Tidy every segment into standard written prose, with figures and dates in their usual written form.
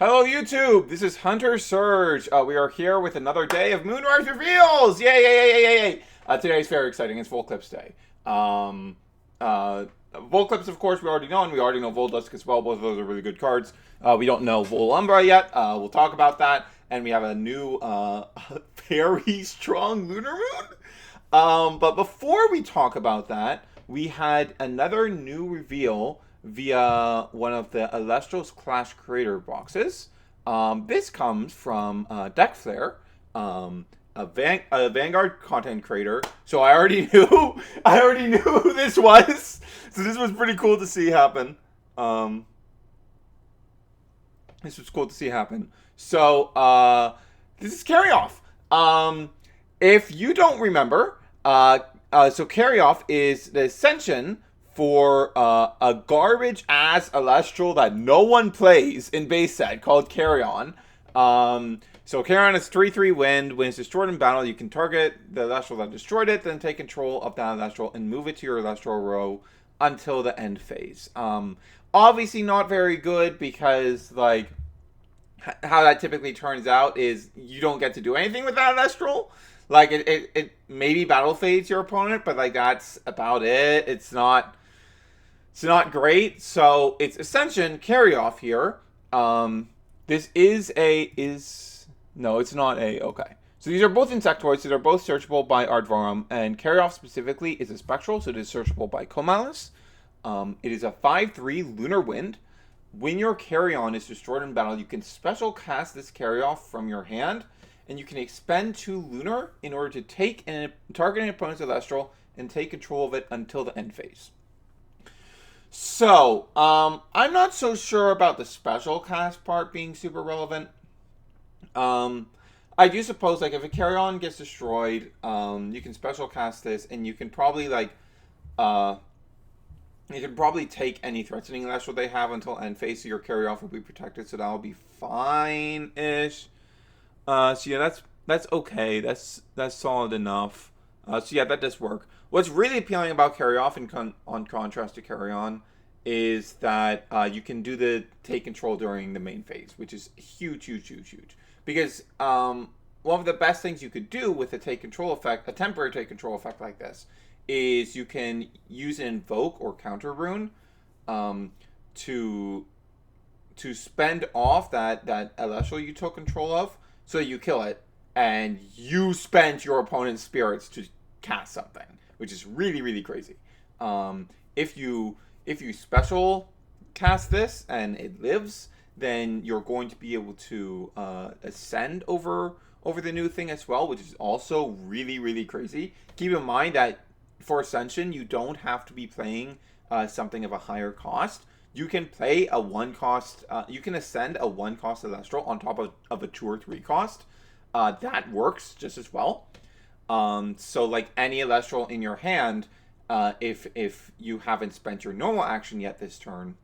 Hello YouTube, this is Hunter Surge. We are here with another day of Moonrise reveals! Yay, yay, yay, yay, yay, yay! Today is very exciting, it's Volclipse Day. Volclipse, of course, we already know, and we already know Voldusk as well. Both of those are really good cards. We don't know Volumbra yet, we'll talk about that. And we have a new, very strong Lunar Moon. But before we talk about that, we had another new reveal via one of the Elestrals Clash Creator boxes. This comes from Deck Flare, a Vanguard content creator. So I already knew who this was. So this was pretty cool to see happen. This was cool to see happen. So this is Carry Off. If you don't remember, so Carry Off is the Ascension for a garbage ass Elestral that no one plays in base set called Carry On. So Carry On is 3/3 wind. When it's destroyed in battle, you can target the Elestral that destroyed it, then take control of that Elestral and move it to your Elestral row until the end phase. Obviously not very good because, like, how that typically turns out is you don't get to do anything with that Elestral. Like, it maybe battle fades your opponent, but, like, that's about it. It's not great. So it's Ascension Carry Off here. This no, it's not okay. So these are both Insectoids, so they're both searchable by Ardvorum, and Carry Off specifically is a Spectral, so it is searchable by Comalis. It is a 5/3 Lunar Wind. When your Carry On is destroyed in battle, you can special cast this Carry Off from your hand, and you can expend 2 Lunar in order to take and target an opponent's Elestral and take control of it until the end phase. So, I'm not so sure about the special cast part being super relevant. I do suppose, like, if a Carry On gets destroyed, you can special cast this, and you can probably, like, you can probably take any threatening Elestral they have until end phase, so your Carry Off will be protected, so that'll be fine-ish. So yeah, that's okay. That's solid enough. So yeah, that does work. What's really appealing about Carry Off, on contrast to Carry On, is that you can do the take control during the main phase, which is huge. Because one of the best things you could do with a take control effect, a temporary take control effect like this, is you can use an invoke or counter rune to spend off that Elestral you took control of, so you kill it, and you spend your opponent's spirits to cast something, which is really crazy. If you special cast this and it lives, then you're going to be able to ascend over the new thing as well, which is also really crazy. Keep in mind that for Ascension, you don't have to be playing something of a higher cost. You can play a 1 cost, you can ascend a 1 cost Elestral on top of a 2 or 3 cost. That works just as well. So, like, any Elestral in your hand, if you haven't spent your normal action yet this turn,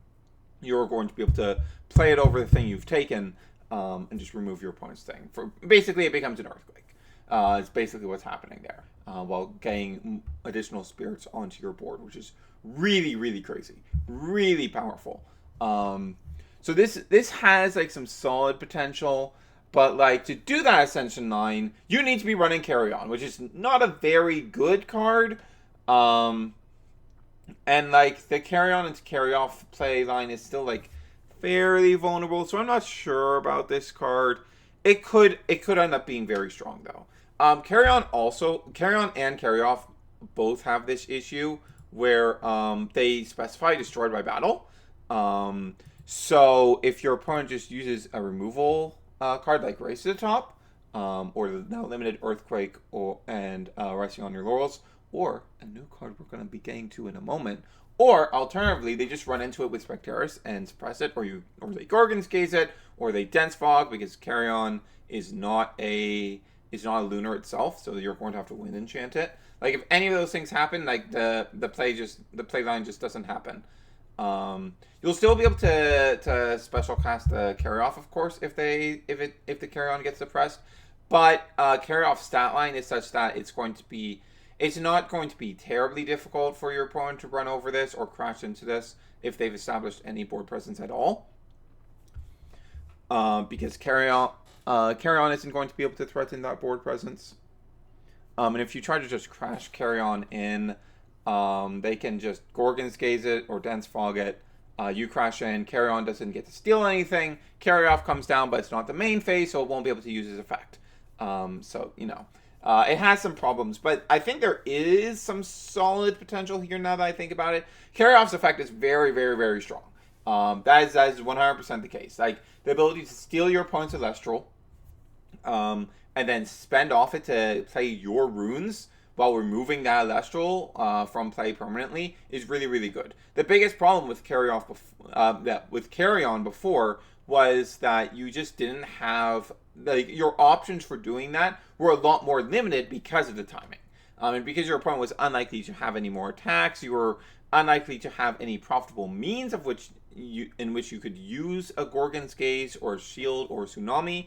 you're going to be able to play it over the thing you've taken, and just remove your opponent's thing. Basically, it becomes an Earthquake. It's basically what's happening there, while getting additional spirits onto your board, which is really crazy, really powerful. So this has, like, some solid potential, but, like, to do that Ascension 9, you need to be running Carry On, which is not a very good card. And, like, the Carry On and Carry Off play line is still, like, fairly vulnerable, so I'm not sure about this card. It could end up being very strong, though. Carry On and Carry Off both have this issue where they specify destroyed by battle. So if your opponent just uses a removal card like Race to the Top, or the now limited Earthquake, and Resting on Your Laurels, or a new card we're going to be getting to in a moment, or alternatively, they just run into it with Spectaris and suppress it, or they Gorgon's Gaze it, or they Dense Fog, because Carry On is not a Lunar itself, so you're going to have to wind enchant it. Like, if any of those things happen, like, the play line just doesn't happen. You'll still be able to special cast the Carry Off, of course, if the Carry On gets suppressed. But Carry Off stat line is such that it's not going to be terribly difficult for your opponent to run over this or crash into this if they've established any board presence at all. because Carry On isn't going to be able to threaten that board presence. And if you try to just crash Carry On in, they can just Gorgon's Gaze it or Dense Fog it. You crash in, Carry On doesn't get to steal anything. Carry Off comes down, but it's not the main phase, so it won't be able to use his effect. So, you know, it has some problems, but I think there is some solid potential here now that I think about it. Carry Off's effect is very, very, very strong. That is 100% the case. Like, the ability to steal your opponent's Elestral, and then spend off it to play your runes while removing that Elestral from play permanently is really, really good. The biggest problem with Carry On before was that you just didn't have, like, your options for doing that were a lot more limited because of the timing. And because your opponent was unlikely to have any more attacks, you were unlikely to have any profitable means in which you could use a Gorgon's Gaze or Shield or Tsunami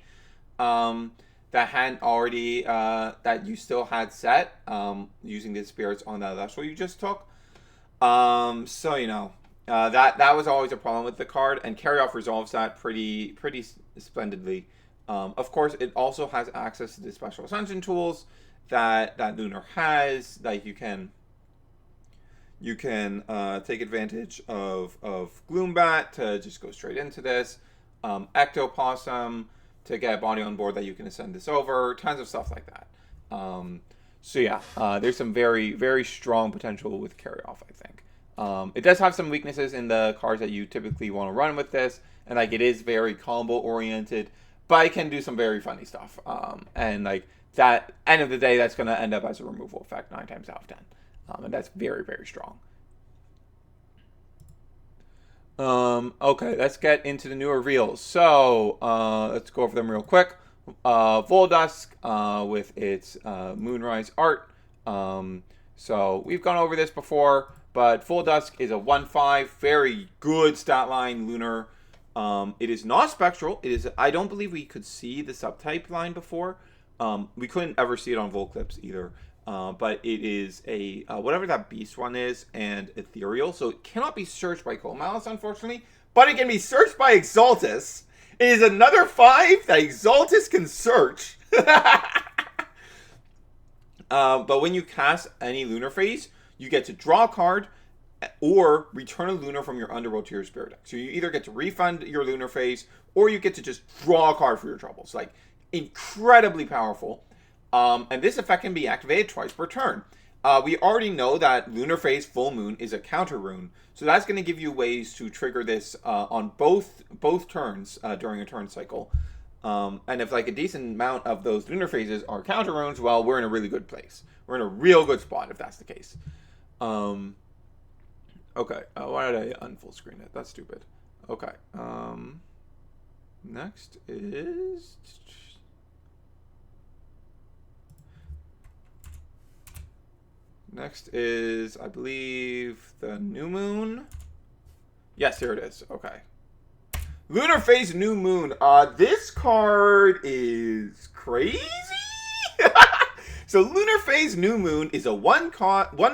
that hadn't already, that you still had set, using the spirits on that Elestral you just took. So, you know, that was always a problem with the card, and Carry Off resolves that pretty splendidly. Of course, it also has access to the special ascension tools that Lunar has. Like, you can take advantage of Gloombat to just go straight into this. Ectopossum to get a body on board that you can ascend this over. Tons of stuff like that. So yeah, there's some very, very strong potential with Carry Off, I think. It does have some weaknesses in the cards that you typically want to run with this, and like, it is very combo oriented, but it can do some very funny stuff. And like, that end of the day, that's going to end up as a removal effect 9 times out of 10. And that's very, very strong. Okay, let's get into the new reveals. So, let's go over them real quick. Voldusk, with its Moonrise art. So, we've gone over this before, but Voldusk is a 1/5, very good stat line, Lunar. It is not spectral. It is, I don't believe we could see the subtype line before. We couldn't ever see it on Volclipse either. But it is a, whatever that beast one is, and ethereal. So it cannot be searched by Cold Malice, unfortunately. But it can be searched by Exaltus. It is another 5 that Exaltus can search. But when you cast any Lunar Phase, you get to draw a card or return a Lunar from your Underworld to your Spirit deck. So you either get to refund your Lunar Phase, or you get to just draw a card for your troubles. Like, incredibly powerful. And this effect can be activated twice per turn. We already know that Lunar Phase Full Moon is a counter rune, so that's going to give you ways to trigger this on both turns during a turn cycle. And if like a decent amount of those Lunar Phases are counter runes, well, we're in a really good place. We're in a real good spot if that's the case. Okay, why did I unfull screen it? That's stupid. Okay. Next is... Next is, I believe, the New Moon. Yes, here it is. Okay. Lunar Phase New Moon. This card is crazy. So Lunar Phase New Moon is a one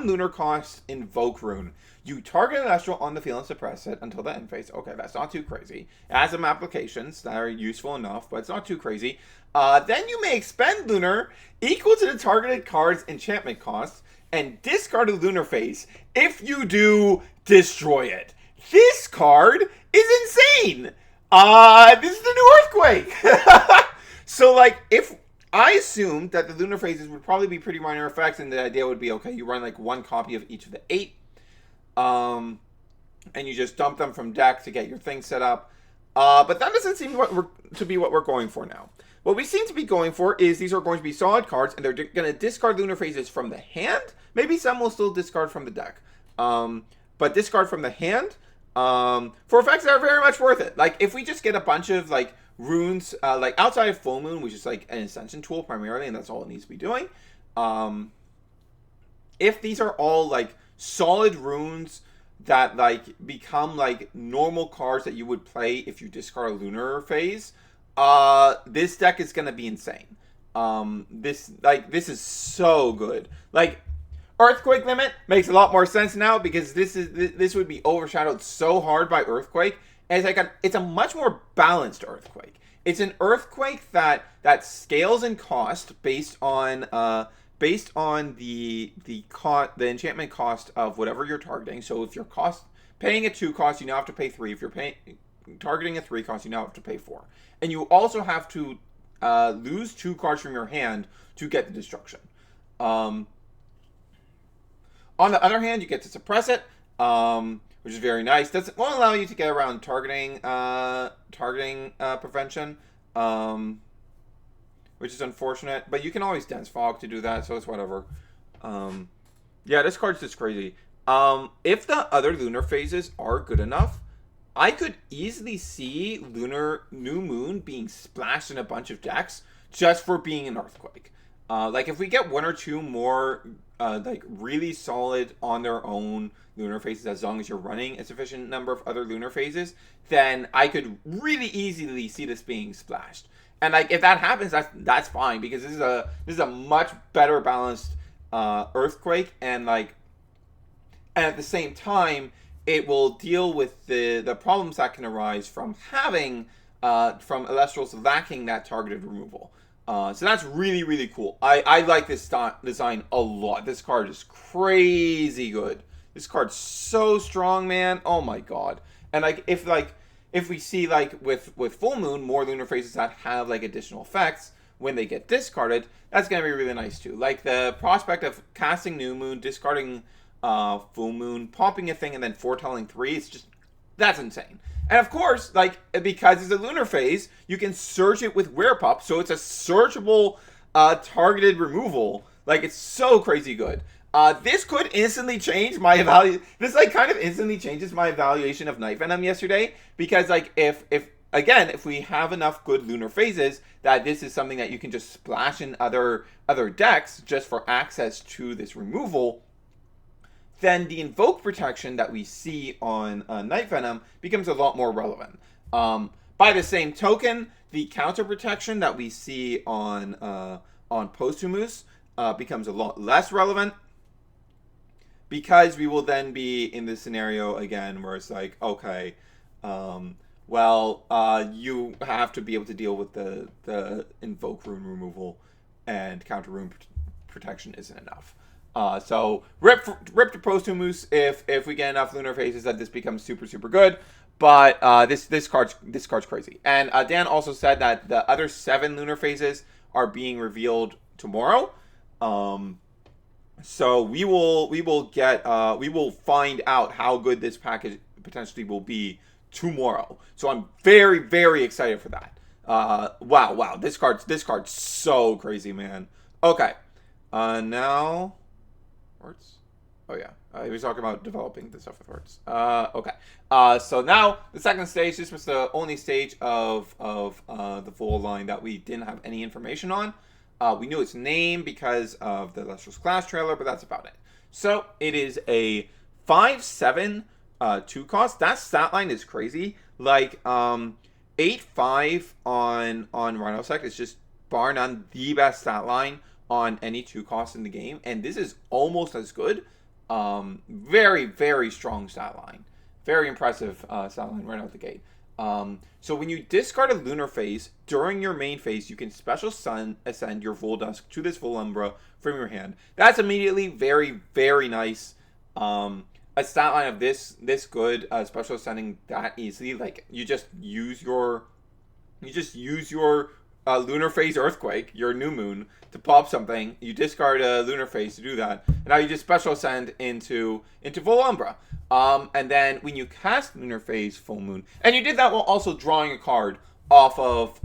lunar cost invoke rune. You target an Elestral on the field and suppress it until the end phase. Okay, that's not too crazy. It has some applications that are useful enough, but it's not too crazy. Then you may expend Lunar equal to the targeted card's enchantment cost and discard a Lunar Phase. If you do, destroy it. This card is insane. This is the new Earthquake. So, like, if I assumed that the Lunar Phases would probably be pretty minor effects, and the idea would be, okay, you run like one copy of each of the 8, and you just dump them from deck to get your thing set up. But that doesn't seem to be what we're going for now. What we seem to be going for is these are going to be solid cards, and they're going to discard Lunar Phases from the hand. Maybe some will still discard from the deck. But discard from the hand for effects that are very much worth it. Like, if we just get a bunch of, like, runes, like, outside of Full Moon, which is, like, an Ascension tool primarily, and that's all it needs to be doing. If these are all, like, solid runes that, like, become, like, normal cards that you would play if you discard a Lunar Phase, this deck is going to be insane. This is so good. Like, Earthquake Limit makes a lot more sense now, because this would be overshadowed so hard by Earthquake. And it's like it's a much more balanced Earthquake. It's an earthquake that scales in cost based on the enchantment cost of whatever you're targeting. So if you're paying a 2 cost, you now have to pay 3. If you're targeting a 3 cost, you now have to pay 4. And you also have to lose 2 cards from your hand to get the destruction. On the other hand, you get to suppress it, which is very nice. Won't allow you to get around targeting prevention, which is unfortunate. But you can always dense fog to do that, so it's whatever. Yeah, this card's just crazy. If the other lunar phases are good enough, I could easily see Lunar New Moon being splashed in a bunch of decks just for being an earthquake. Like if we get 1 or 2 more like really solid on their own lunar phases, as long as you're running a sufficient number of other lunar phases, then I could really easily see this being splashed. And like if that happens, that's fine, because this is a much better balanced earthquake, and at the same time it will deal with the problems that can arise from having from Elestrals lacking that targeted removal. So that's really, really cool. I like this design a lot. This card is crazy good. This card's so strong, man. Oh my god. And if we see with full moon more lunar phases that have additional effects when they get discarded, that's gonna be really nice too. Like the prospect of casting new moon, discarding full moon, popping a thing, and then foretelling 3, it's just, that's insane. And of course, because it's a lunar phase, you can search it with Werepup, so it's a searchable targeted removal. It's so crazy good. This could instantly change my evaluation. This kind of instantly changes my evaluation of Night Venom yesterday, because if we have enough good lunar phases, that this is something that you can just splash in other decks just for access to this removal, then the invoke protection that we see on Night Venom becomes a lot more relevant. By the same token, the counter protection that we see on Posthumous becomes a lot less relevant, because we will then be in this scenario again where it's okay, you have to be able to deal with the invoke rune removal, and counter rune protection isn't enough. So rip to Posthumous if we get enough lunar phases that this becomes super, super good. But this card's crazy. And Dan also said that the other 7 lunar phases are being revealed tomorrow. So we will find out how good this package potentially will be tomorrow. So I'm very, very excited for that. Wow. This card's so crazy, man. Okay. Now Words? Oh yeah, he was talking about developing the stuff with words. Okay. So now the second stage. This was the only stage of the full line that we didn't have any information on. We knew its name because of the Elestrals class trailer, but that's about it. So it is a 5/7 2 cost. That stat line is crazy. 8/5 on Rhinosect is just bar none the best stat line on any 2 costs in the game, and this is almost as good. Very, very strong stat line. Very impressive stat line right out the gate. So when you discard a lunar phase during your main phase, you can special ascend your Voldusk to this Volumbra from your hand. That's immediately very, very nice. A stat line of this good, special ascending that easily, you just use your lunar phase earthquake, your new moon, to pop something. You discard a lunar phase to do that, and now you just special ascend into Volumbra. And then when you cast lunar phase full moon, and you did that while also drawing a card off of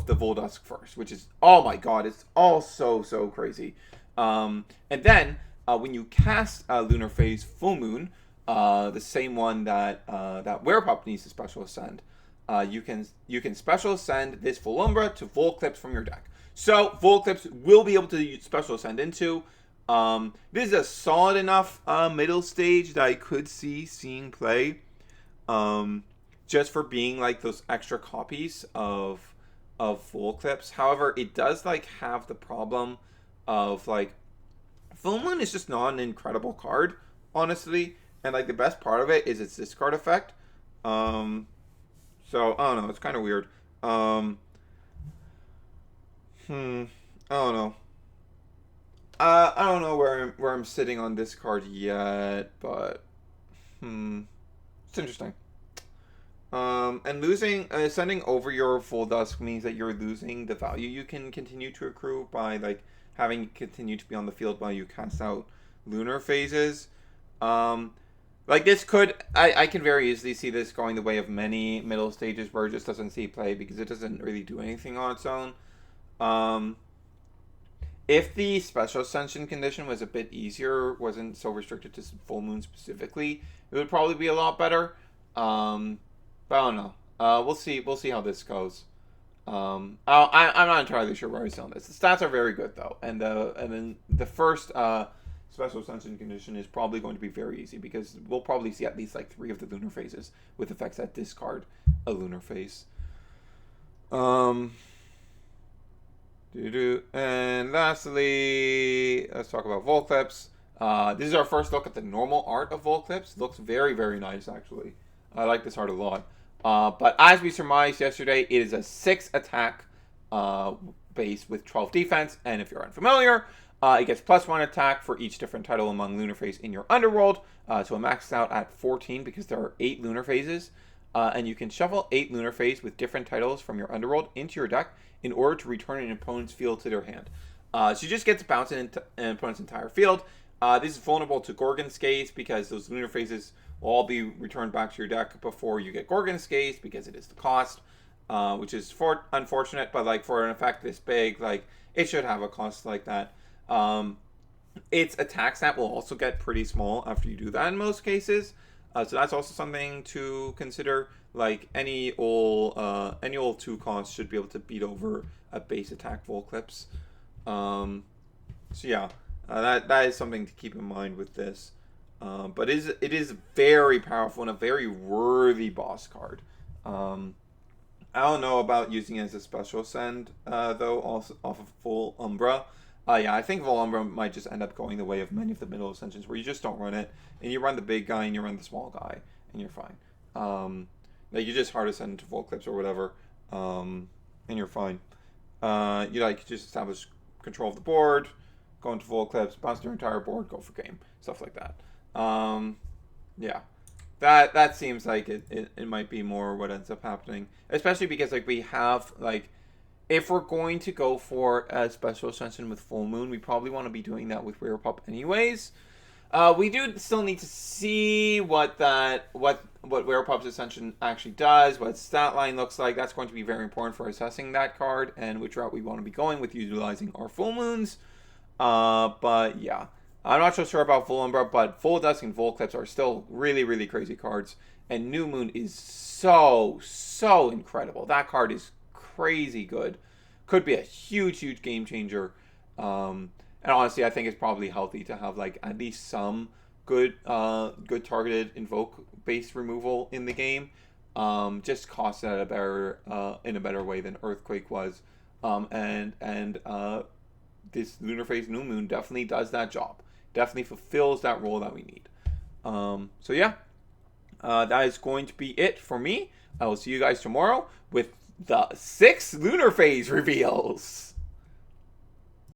the Voldusk first, which is, oh my god, it's all so crazy. And then when you cast lunar phase full moon, the same one that Werepup needs to special ascend, you can special ascend this Volumbra to Volclipse from your deck. So Volclipse will be able to special ascend into. This is a solid enough middle stage that I could see seeing play, just for being those extra copies of Volclipse. However, it does have the problem of Full Moon is just not an incredible card, honestly, and the best part of it is its discard effect. So I don't know, it's kind of weird. Hmm. I don't know. I don't know where I'm sitting on this card yet, but it's interesting. And losing, sending over your full dusk means that you're losing the value you can continue to accrue by like having it continue to be on the field while you cast out lunar phases. Um, like this could, I can very easily see this going the way of many middle stages where it just doesn't see play because it doesn't really do anything on its own. Um, if the special ascension condition was a bit easier, wasn't so restricted to full moon specifically, it would probably be a lot better. Um, but I don't know. We'll see. We'll see how this goes. I'm not entirely sure where I stand on this. The stats are very good though, and then the first special ascension condition is probably going to be very easy because we'll probably see at least like 3 of the lunar phases with effects that discard a lunar phase. Um, and lastly, let's talk about Volclipse. This is our first look at the normal art of Volclipse. Looks very, very nice, actually. I like this art a lot. But as we surmised yesterday, it is a 6 attack base with 12 defense. And if you're unfamiliar, it gets +1 attack for each different title among Lunar Phase in your underworld. So it maxes out at 14 because there are 8 Lunar Phases. And you can shuffle 8 Lunar Phase with different titles from your underworld into your deck in order to return an opponent's field to their hand. So you just get to bounce an opponent's entire field. This is vulnerable to Gorgon's Gaze because those lunar phases will all be returned back to your deck before you get Gorgon's Gaze because it is the cost, which is unfortunate. But like for an effect this big, like it should have a cost like that. Its attack stat will also get pretty small after you do that in most cases. So that's also something to consider. Like any old 2 cost should be able to beat over a base attack Volclipse. So yeah, that is something to keep in mind with this. But it is very powerful and a very worthy boss card. I don't know about using it as a special send though, also off of full Umbra. Yeah, I think Volumbra might just end up going the way of many of the middle ascensions where you just don't run it, and you run the big guy and you run the small guy, and you're fine. Like you just hard ascend into Volclipse or whatever, and you're fine. You like just establish control of the board, go into Volclipse, bounce your entire board, go for game, stuff like that. Yeah, that seems like it might be more what ends up happening, especially because like we have like. If we're going to go for a special ascension with full moon, we probably want to be doing that with Rare Pup anyways. We do still need to see what Rare Pup's ascension actually does, what stat line looks like. That's going to be very important for assessing that card and which route we want to be going with utilizing our full moons. But yeah, I'm not so sure about Full Umbra, but Full Dusk and Volclipse are still really, really crazy cards. And New Moon is so incredible. That card is crazy good. Could be a huge game changer. And honestly, I think it's probably healthy to have like at least some good targeted invoke based removal in the game. Just costs it at in a better way than Earthquake was. This Lunar Phase New Moon definitely does that job. Definitely fulfills that role that we need. So yeah, that is going to be it for me. I will see you guys tomorrow with the 6 Lunar Phase reveals.